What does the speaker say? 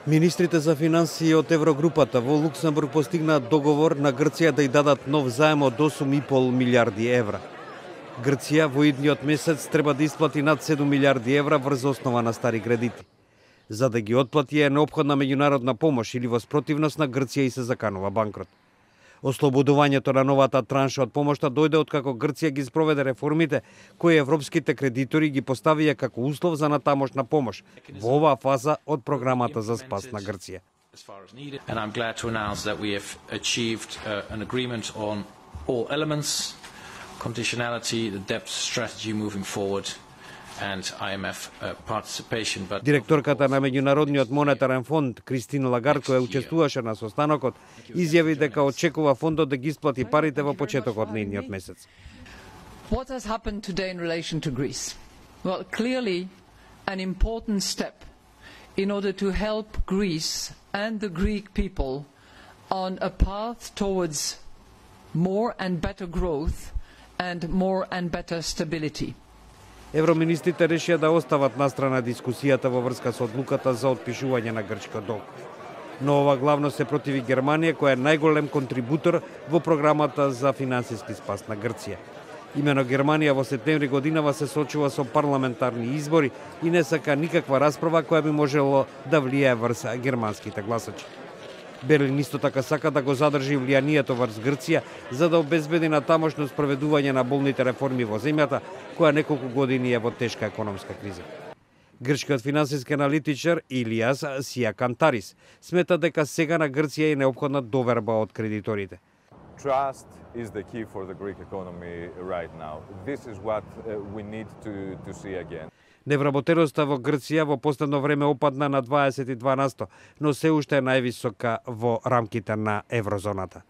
Министрите за финансии од Еврогрупата во Луксембург постигнаат договор на Грција да ја дадат нов заем од 8,5 милиарди евра. Грција во идниот месец треба да исплати над 7 милиарди евра врз основа на стари кредити. За да ги отплати е неопходна меѓународна помош или во спротивност на Грција и се заканува банкрот. Ослободувањето на новата транша од помошта дојде откако Грција ги спроведе реформите кои европските кредитори ги поставија како услов за натамошна помош во оваа фаза од програмата за спас на Грција. And I'm glad to announce that we have achieved an agreement on all elements, conditionality, the debt strategy moving forward, and IMF participation. Директорката на Меѓународниот монетарен фонд Кристин Лагард, која учествуваше на состанокот, изјави дека очекува фондот да ги исплати парите во почетокот на идниот месец. What has happened today in relation to Greece? Well, clearly an important step in order to help Greece and the Greek people on a path towards more and better growth and more and better stability. Евроминистрите решија да остават настрана дискусијата во врска со одлуката за отпишување на грчкиот долг. Но ова главно се противи Германија, која е најголем контрибутор во програмата за финансиски спас на Грција. Имено Германија во септември годинава се сочува со парламентарни избори и не сака никаква расправа која би можело да влијае врз германските гласачи. Берлин исто така сака да го задржи влијанието врз Грција за да обезбеди натамошно спроведување на болните реформи во земјата, која неколку години е во тешка економска криза. Грчкиот финансиски аналитичар Илиас Сиакантарис смета дека сега на Грција е неопходна доверба од кредиторите. Trust is the key for the Greek economy right now. This is what we need to see again. Невработеноста во Грција во последно време опадна на 22%, но се уште е највисока во рамките на еврозоната.